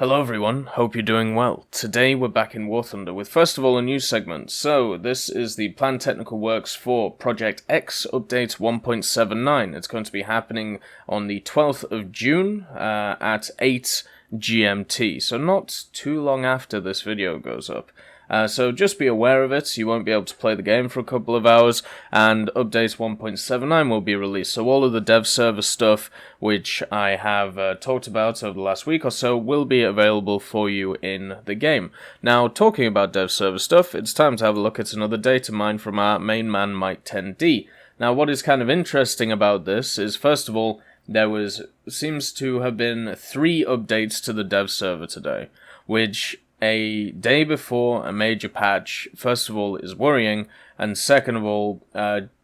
Hello everyone, hope you're doing well. Today we're back in War Thunder with first of all a news segment. So this is the planned technical works for Project X update 1.79. It's going to be happening on the 12th of June at 8 GMT. So not too long after this video goes up. So just be aware of it. You won't be able to play the game for a couple of hours, and update 1.79 will be released. So all of the dev server stuff, which I have talked about over the last week or so, will be available for you in the game. Now, talking about dev server stuff, it's time to have a look at another data mine from our main man, Mike 10D. Now, what is kind of interesting about this is, first of all, there seems to have been 3 updates to the dev server today, which a day before a major patch, first of all, is worrying, and second of all,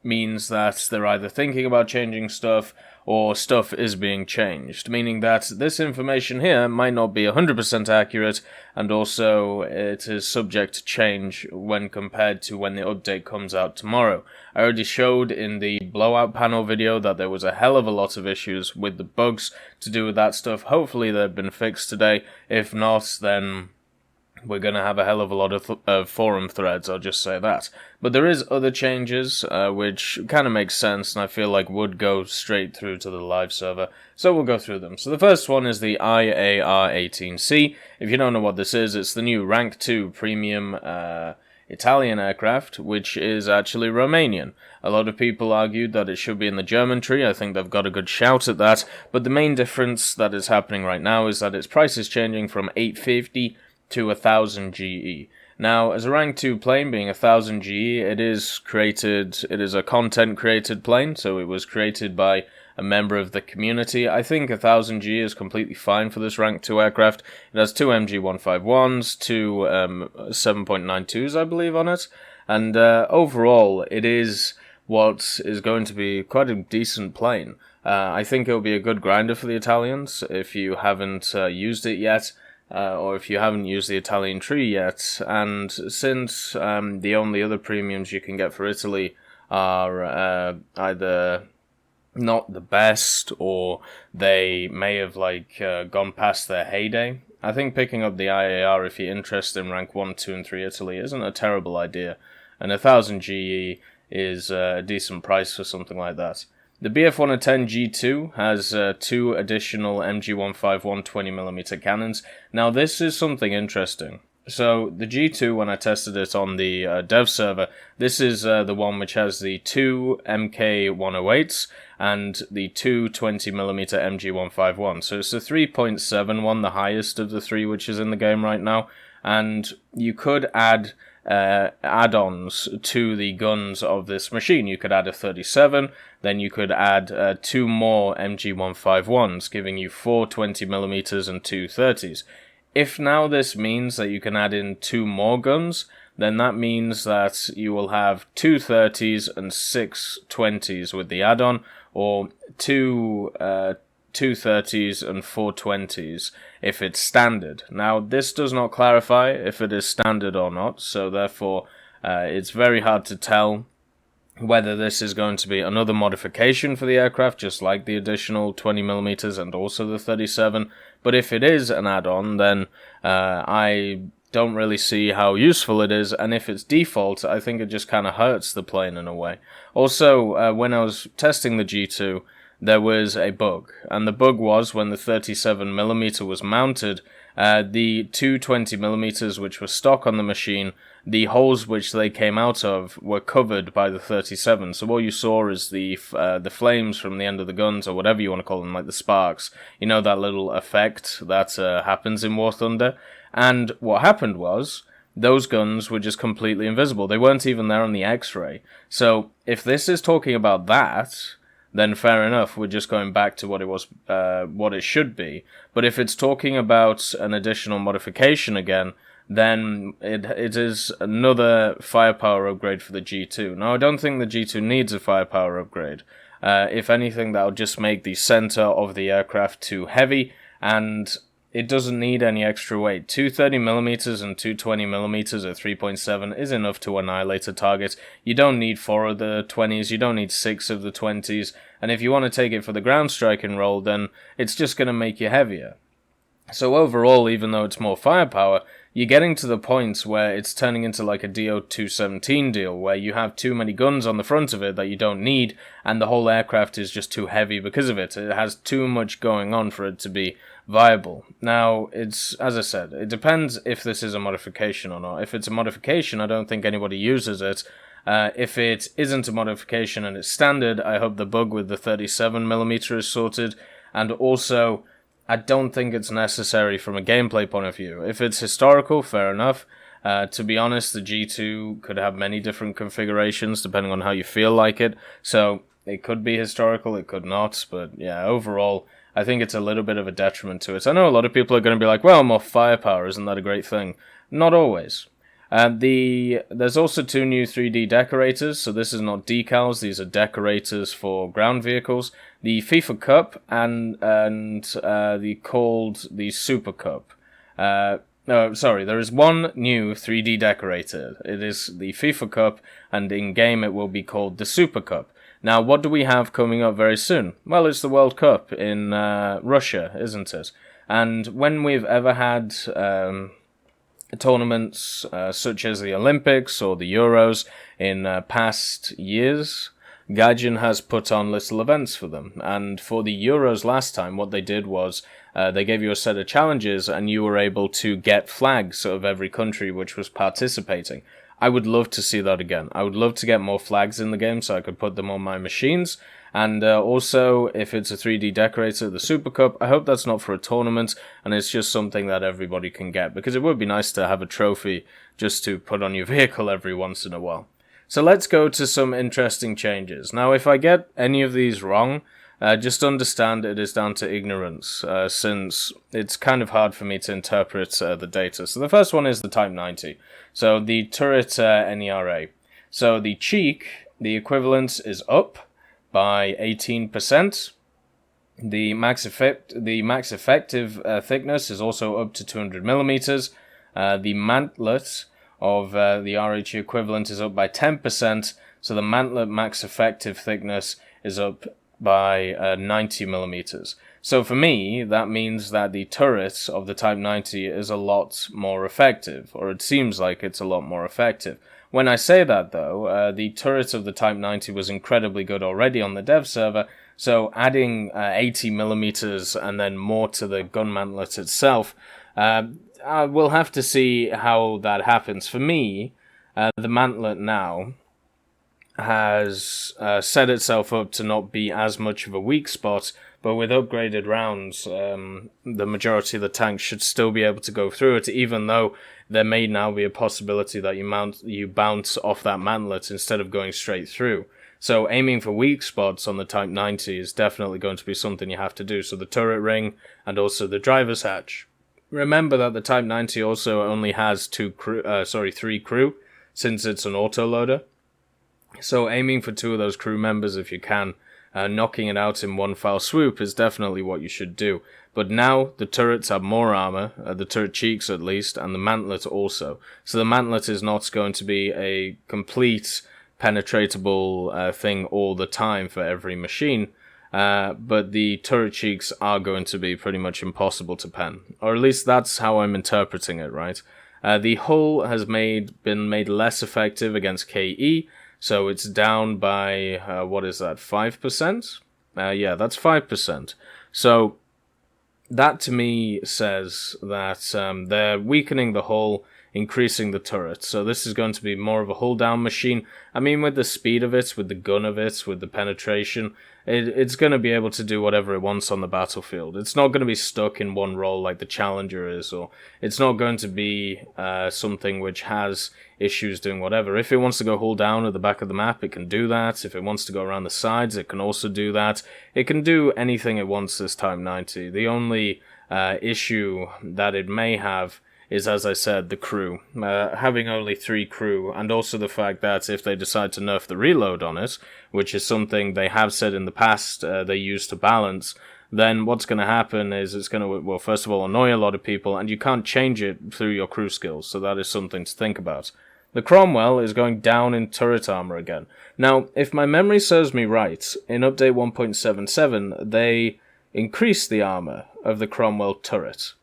means that they're either thinking about changing stuff or stuff is being changed, meaning that this information here might not be 100% accurate, and also it is subject to change when compared to when the update comes out tomorrow. I already showed in the blowout panel video that there was a hell of a lot of issues with the bugs to do with that stuff. Hopefully they've been fixed today. If not, then we're going to have a hell of a lot of forum threads, I'll just say that. But there is other changes, which kind of makes sense, and I feel like would go straight through to the live server. So we'll go through them. So the first one is the IAR-18C. If you don't know what this is, it's the new Rank 2 premium Italian aircraft, which is actually Romanian. A lot of people argued that it should be in the German tree. I think they've got a good shout at that. But the main difference that is happening right now is that its price is changing from 850 to 1000 GE. Now, as a rank 2 plane, being 1000 GE, it is a content created plane, so it was created by a member of the community. I think 1000 GE is completely fine for this rank 2 aircraft. It has 2 MG151s, 2 7.92s, I believe, on it, and overall, it is what is going to be quite a decent plane. I think it'll be a good grinder for the Italians if you haven't used it yet. Or if you haven't used the Italian tree yet, and since the only other premiums you can get for Italy are either not the best, or they may have gone past their heyday, I think picking up the IAR if you're interested in rank 1, 2, and 3 Italy isn't a terrible idea, and 1000 GE is a decent price for something like that. The BF-110 G2 has 2 additional MG151 20mm cannons. Now this is something interesting. So the G2, when I tested it on the dev server, this is the one which has the 2 MK108s and the 2 20mm MG151. So it's the 3.7 one, the highest of the 3 which is in the game right now. And you could add add-ons to the guns of this machine. You could add a 37, then you could add 2 more MG151s, giving you 4 20mm and 2 30s. If now this means that you can add in 2 more guns, then that means that you will have 2 30s and 6 20s with the add-on, or 2 30s and 4 20s if it's standard. Now, this does not clarify if it is standard or not, so therefore it's very hard to tell whether this is going to be another modification for the aircraft, just like the additional 20mm and also the 37, but if it is an add-on, then I don't really see how useful it is, and if it's default, I think it just kind of hurts the plane in a way. Also, when I was testing the G2, there was a bug, and the bug was when the 37mm was mounted, the 2 20mm which were stock on the machine, the holes which they came out of were covered by the 37, so all you saw is the flames from the end of the guns, or whatever you want to call them, like the sparks. You know, that little effect that happens in War Thunder, and what happened was, those guns were just completely invisible. They weren't even there on the X-ray. So, if this is talking about that, then fair enough, we're just going back to what it was, what it should be. But if it's talking about an additional modification again, then it is another firepower upgrade for the G2. Now, I don't think the G2 needs a firepower upgrade. If anything, that'll just make the center of the aircraft too heavy, and it doesn't need any extra weight. 2 30mm and 2 20mm at 3.7 is enough to annihilate a target. You don't need 4 of the 20s, you don't need 6 of the 20s, and if you want to take it for the ground striking role, then it's just going to make you heavier. So overall, even though it's more firepower, you're getting to the point where it's turning into like a DO217 deal, where you have too many guns on the front of it that you don't need, and the whole aircraft is just too heavy because of it. It has too much going on for it to be viable. Now, it's, as I said, it depends if this is a modification or not. If it's a modification, I don't think anybody uses it. If it isn't a modification and it's standard, I hope the bug with the 37mm is sorted, and also I don't think it's necessary from a gameplay point of view. If it's historical, fair enough. To be honest, the G2 could have many different configurations depending on how you feel like it. So it could be historical, it could not. But yeah, overall, I think it's a little bit of a detriment to it. I know a lot of people are going to be like, well, more firepower, isn't that a great thing? Not always. There's also 2 new 3D decorators, so this is not decals, these are decorators for ground vehicles. The FIFA Cup and the Super Cup. No, sorry, there is one new 3D decorator. It is the FIFA Cup, and in-game it will be called the Super Cup. Now, what do we have coming up very soon? Well, it's the World Cup in Russia, isn't it? And when we've ever had tournaments such as the Olympics or the Euros in past years, Gaijin has put on little events for them. And for the Euros last time, what they did was they gave you a set of challenges and you were able to get flags of every country which was participating. I would love to see that again. I would love to get more flags in the game so I could put them on my machines. And also, if it's a 3D decorator, the Super Cup, I hope that's not for a tournament, and it's just something that everybody can get, because it would be nice to have a trophy just to put on your vehicle every once in a while. So let's go to some interesting changes. Now, if I get any of these wrong, just understand it is down to ignorance, since it's kind of hard for me to interpret the data. So the first one is the Type 90. So the turret NERA. So the cheek, the equivalent is up by 18%. The max effective thickness is also up to 200mm. The mantlet of the RHE equivalent is up by 10%, so the mantlet max effective thickness is up by 90mm. So for me, that means that the turret of the Type 90 is a lot more effective, or it seems like it's a lot more effective. When I say that, though, the turret of the Type 90 was incredibly good already on the dev server, so adding 80mm and then more to the gun mantlet itself, we'll have to see how that happens. For me, the mantlet now has set itself up to not be as much of a weak spot, but with upgraded rounds, the majority of the tanks should still be able to go through it, even though there may now be a possibility that you bounce off that mantlet instead of going straight through. So aiming for weak spots on the Type 90 is definitely going to be something you have to do. So the turret ring and also the driver's hatch. Remember that the Type 90 also only has 3 crew, since it's an autoloader. So aiming for 2 of those crew members if you can, knocking it out in one foul swoop is definitely what you should do. But now the turrets have more armor, the turret cheeks at least, and the mantlet also. So the mantlet is not going to be a complete penetratable thing all the time for every machine, but the turret cheeks are going to be pretty much impossible to pen. Or at least that's how I'm interpreting it, right? The hull has been made less effective against KE, so it's down by, 5%? Yeah, that's 5%. So that to me says that they're weakening the hull, increasing the turret. So this is going to be more of a hull down machine. I mean, with the speed of it, with the gun of it, with the penetration, it's going to be able to do whatever it wants on the battlefield. It's not going to be stuck in one role like the Challenger is, or it's not going to be something which has issues doing whatever. If it wants to go hull down at the back of the map, it can do that. If it wants to go around the sides, it can also do that. It can do anything it wants this Type 90. The only issue that it may have is, as I said, the crew. Having only 3 crew, and also the fact that if they decide to nerf the reload on it, which is something they have said in the past they use to balance, then what's going to happen is it's going to, well, first of all, annoy a lot of people, and you can't change it through your crew skills, so that is something to think about. The Cromwell is going down in turret armor again. Now, if my memory serves me right, in update 1.77, they increased the armor of the Cromwell turret.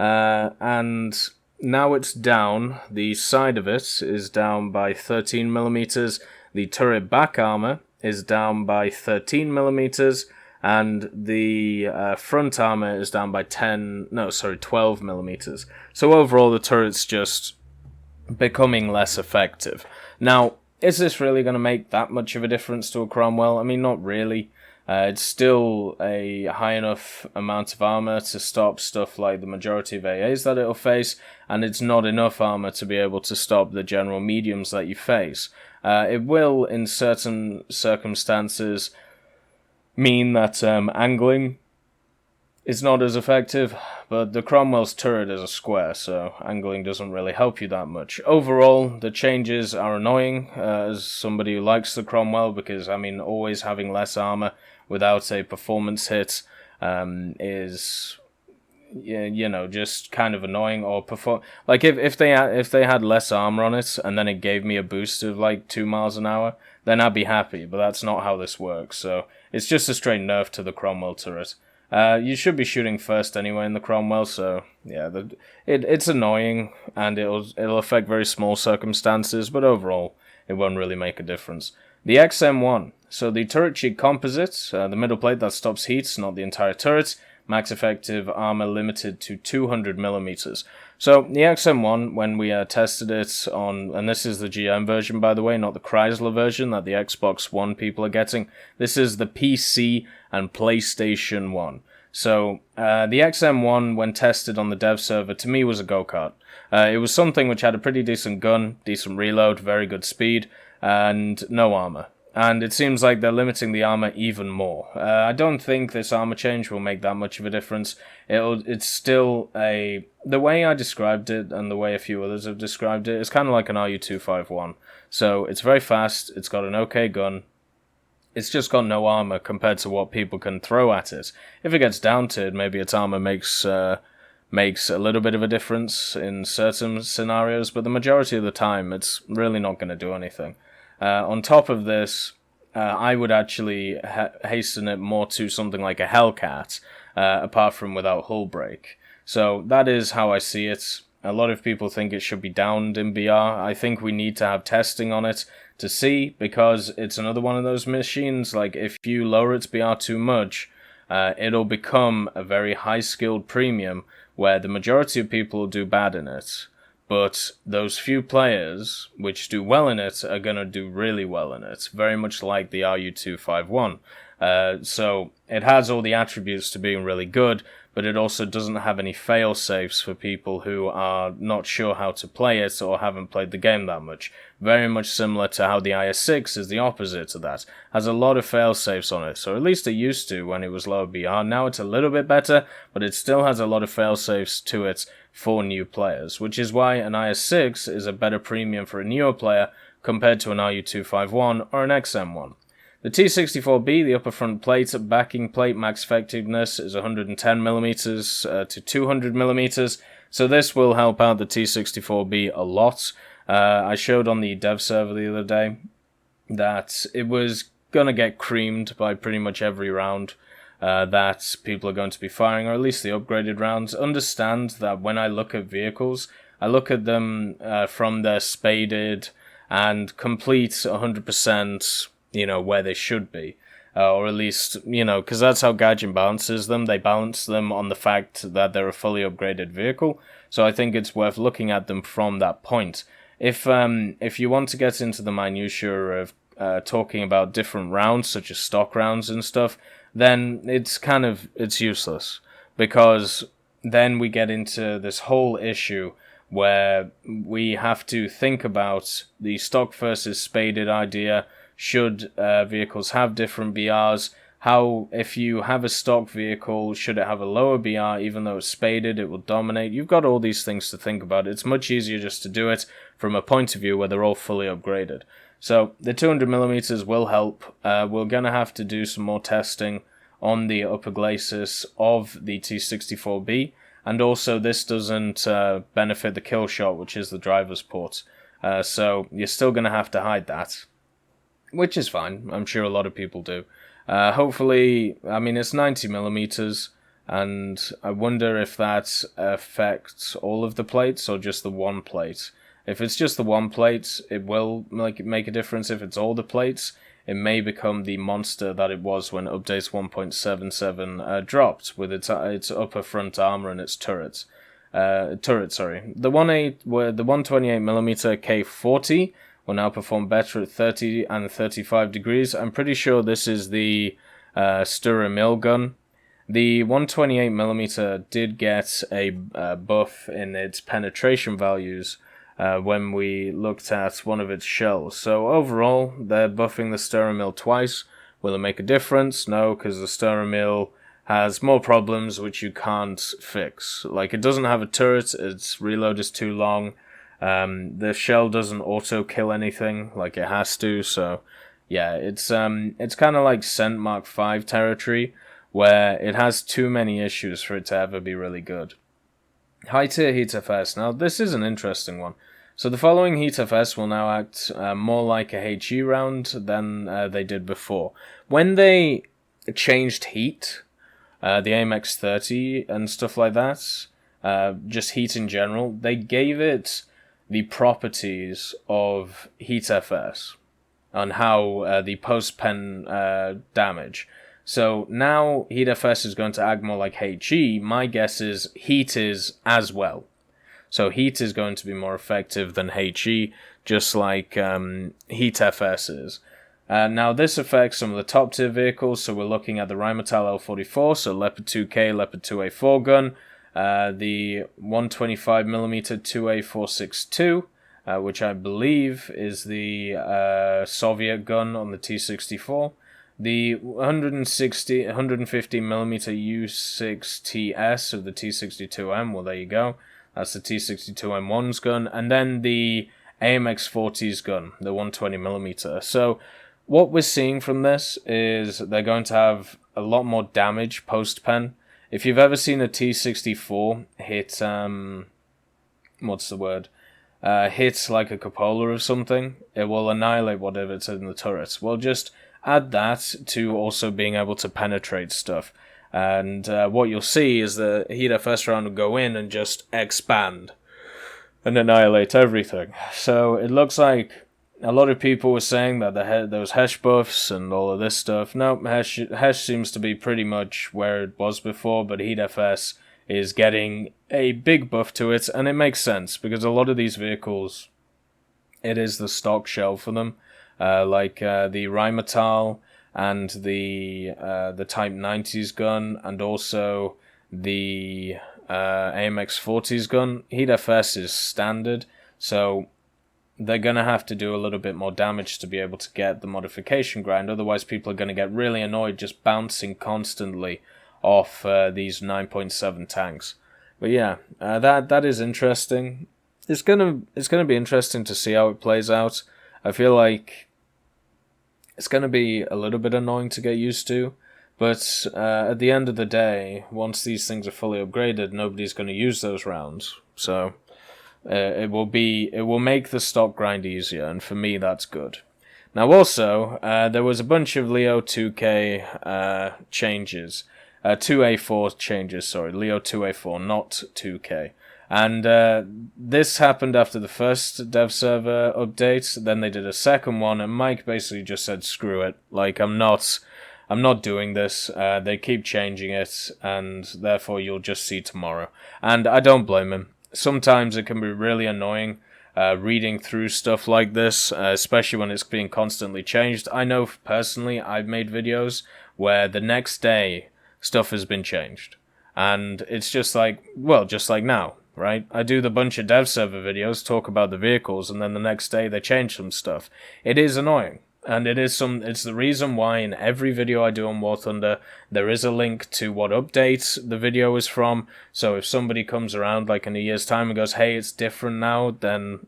and now it's down. The side of it is down by 13mm. The turret back armor is down by 13mm, and the front armor is down by 12mm. So overall, the turret's just becoming less effective. Now, is this really going to make that much of a difference to a Cromwell? I mean, not really. It's still a high enough amount of armor to stop stuff like the majority of AAs that it'll face, and it's not enough armor to be able to stop the general mediums that you face. It will, in certain circumstances, mean that angling is not as effective, but the Cromwell's turret is a square, so angling doesn't really help you that much. Overall, the changes are annoying, as somebody who likes the Cromwell, because, I mean, always having less armor without a performance hit is, you know, just kind of annoying. Or like if they had less armor on it and then it gave me a boost of like 2 miles an hour, then I'd be happy. But that's not how this works. So it's just a straight nerf to the Cromwell turret. You should be shooting first anyway in the Cromwell, so yeah, it's annoying and it'll affect very small circumstances, but overall it won't really make a difference. The XM1, so the turret cheek composite, the middle plate that stops heat, not the entire turret, max effective armor limited to 200mm. So the XM1, when we tested it on, and this is the GM version by the way, not the Chrysler version that the Xbox One people are getting, this is the PC and PlayStation 1. So the XM1, when tested on the dev server, to me was a go-kart. It was something which had a pretty decent gun, decent reload, very good speed, and no armor. And it seems like they're limiting the armor even more. I don't think this armor change will make that much of a difference. It's still the way I described it, and the way a few others have described it, is kind of like an RU-251. So it's very fast, it's got an okay gun, it's just got no armor compared to what people can throw at it. If it gets down-tiered, maybe its armor makes a little bit of a difference in certain scenarios, but the majority of the time, it's really not going to do anything. On top of this, I would actually hasten it more to something like a Hellcat, apart from without hull break. So that is how I see it. A lot of people think it should be downed in BR. I think we need to have testing on it to see, because it's another one of those machines, like if you lower its BR too much, it'll become a very high-skilled premium where the majority of people will do bad in it. But those few players which do well in it are going to do really well in it, very much like the RU-251. So it has all the attributes to being really good, but it also doesn't have any fail-safes for people who are not sure how to play it or haven't played the game that much. Very much similar to how the IS-6 is the opposite to that. Has a lot of fail-safes on it, so at least it used to when it was lower BR. Now it's a little bit better, but it still has a lot of fail-safes to it for new players, which is why an IS-6 is a better premium for a newer player compared to an RU-251 or an XM1. The T64B, the upper front plate, backing plate max effectiveness is 110mm to 200mm, so this will help out the T64B a lot. I showed on the dev server the other day that it was going to get creamed by pretty much every round that people are going to be firing, or at least the upgraded rounds. Understand that when I look at vehicles, I look at them from their spaded and complete 100%, you know, where they should be. Or at least, you know, because that's how Gaijin balances them. They balance them on the fact that they're a fully upgraded vehicle. So I think it's worth looking at them from that point. If you want to get into the minutiae of talking about different rounds, such as stock rounds and stuff, then it's useless. Because then we get into this whole issue where we have to think about the stock versus spaded idea. Should vehicles have different BRs? How, if you have a stock vehicle, should it have a lower BR even though it's spaded, it will dominate? You've got all these things to think about. It's much easier just to do it from a point of view where they're all fully upgraded. So the 200mm will help. We're going to have to do some more testing on the upper glacis of the T64B, and also this doesn't benefit the kill shot, which is the driver's port. So you're still going to have to hide that, which is fine. I'm sure a lot of people do. Hopefully, I mean, it's 90mm, and I wonder if that affects all of the plates or just the one plate. If it's just the one plate, it will make a difference. If it's all the plates, it may become the monster that it was when update 1.77 dropped with its upper front armor and its turrets. The 128mm K40 will now perform better at 30 and 35 degrees. I'm pretty sure this is the Stirrer Mill gun. The 128mm did get a buff in its penetration values when we looked at one of its shells. So overall, they're buffing the Stirrer Mill twice. Will it make a difference? No, because the Stirrer Mill has more problems which you can't fix. Like, it doesn't have a turret, its reload is too long, the shell doesn't auto-kill anything like it has to, so yeah, it's kind of like Cent Mark V territory, where it has too many issues for it to ever be really good. High-tier HeatFS. Now, this is an interesting one. So the following HeatFS will now act more like a HE round than they did before. When they changed heat, the AMX30 and stuff like that, just heat in general, they gave it the properties of HeatFS on how the post-pen damage. So now HeatFS is going to act more like HE. My guess is heat is as well. So heat is going to be more effective than HE, just like HeatFS is. Now this affects some of the top tier vehicles, so we're looking at the Rheinmetall L44, so Leopard 2K, Leopard 2A4 gun, the 125mm 2A462, which I believe is the Soviet gun on the T64, the 150mm U6TS of the T62M, well there you go, that's the T62M1's gun, and then the AMX40's gun, the 120mm. So what we're seeing from this is they're going to have a lot more damage post-pen. If you've ever seen a T64 hit, hit like a cupola or something, it will annihilate whatever's in the turret. Well, just add that to also being able to penetrate stuff. And what you'll see is the HeatFS round will go in and just expand and annihilate everything. So it looks like a lot of people were saying that there was Hesh buffs and all of this stuff. No, Hesh seems to be pretty much where it was before, but HeatFS is getting a big buff to it, and it makes sense, because a lot of these vehicles, it is the stock shell for them, like the Rheinmetall and the Type 90's gun, and also the AMX40's gun. HeatFS is standard, so they're going to have to do a little bit more damage to be able to get the modification grind. Otherwise, people are going to get really annoyed just bouncing constantly off these 9.7 tanks. But yeah, that is interesting. It's gonna be interesting to see how it plays out. I feel like it's going to be a little bit annoying to get used to, but at the end of the day, once these things are fully upgraded, nobody's going to use those rounds. So it will make the stock grind easier, and for me that's good. Now also, there was a bunch of Leo 2K changes, 2A4 changes, sorry, Leo 2A4, not 2K. And this happened after the first dev server update, then they did a second one, and Mike basically just said, screw it, like, I'm not doing this, they keep changing it, and therefore you'll just see tomorrow. And I don't blame him. Sometimes it can be really annoying reading through stuff like this, especially when it's being constantly changed. I know personally I've made videos where the next day stuff has been changed. And it's just like, well, just like now, right? I do the bunch of dev server videos, talk about the vehicles, and then the next day they change some stuff. It is annoying. And it's the reason why in every video I do on War Thunder, there is a link to what update the video is from. So if somebody comes around like in a year's time and goes, hey, it's different now, then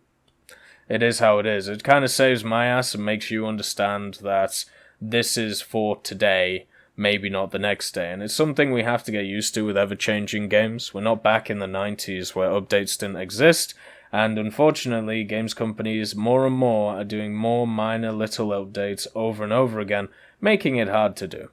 it is how it is. It kind of saves my ass and makes you understand that this is for today, maybe not the next day. And it's something we have to get used to with ever-changing games. We're not back in the 90s where updates didn't exist. And unfortunately, games companies more and more are doing more minor little updates over and over again, making it hard to do.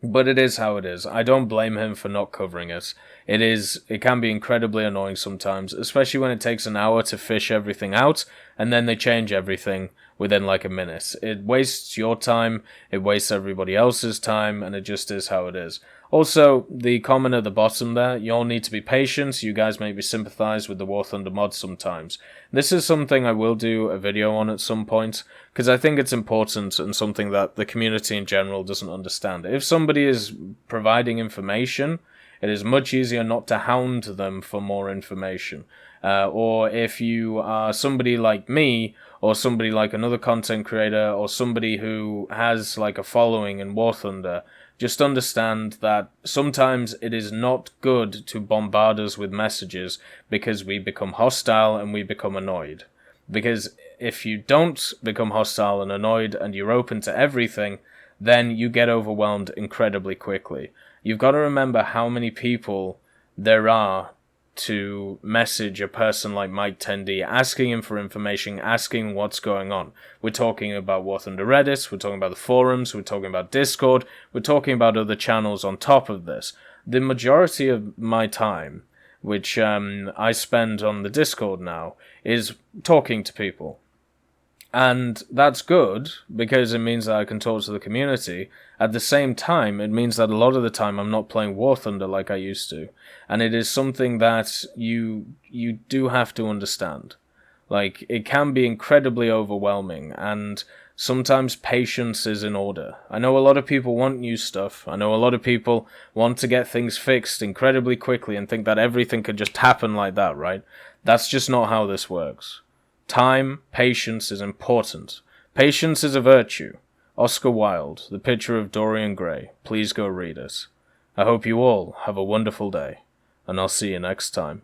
But it is how it is. I don't blame him for not covering it. It can be incredibly annoying sometimes, especially when it takes an hour to fish everything out, and then they change everything within like a minute. It wastes your time, it wastes everybody else's time, and it just is how it is. Also, the comment at the bottom there, you all need to be patient, you guys maybe sympathize with the War Thunder mod sometimes. This is something I will do a video on at some point, because I think it's important and something that the community in general doesn't understand. If somebody is providing information, it is much easier not to hound them for more information. Or if you are somebody like me, or somebody like another content creator, or somebody who has like a following in War Thunder, just understand that sometimes it is not good to bombard us with messages because we become hostile and we become annoyed. Because if you don't become hostile and annoyed and you're open to everything, then you get overwhelmed incredibly quickly. You've got to remember how many people there are to message a person like Mike 10D, asking him for information, asking what's going on. We're talking about War Thunder Reddit, we're talking about the forums, we're talking about Discord, we're talking about other channels on top of this. The majority of my time, which I spend on the Discord now, is talking to people. And that's good, because it means that I can talk to the community. At the same time, it means that a lot of the time I'm not playing War Thunder like I used to. And it is something that you do have to understand. Like, it can be incredibly overwhelming, and sometimes patience is in order. I know a lot of people want new stuff. I know a lot of people want to get things fixed incredibly quickly and think that everything could just happen like that, right? That's just not how this works. Time, patience is important. Patience is a virtue. Oscar Wilde, The Picture of Dorian Gray. Please go read it. I hope you all have a wonderful day, and I'll see you next time.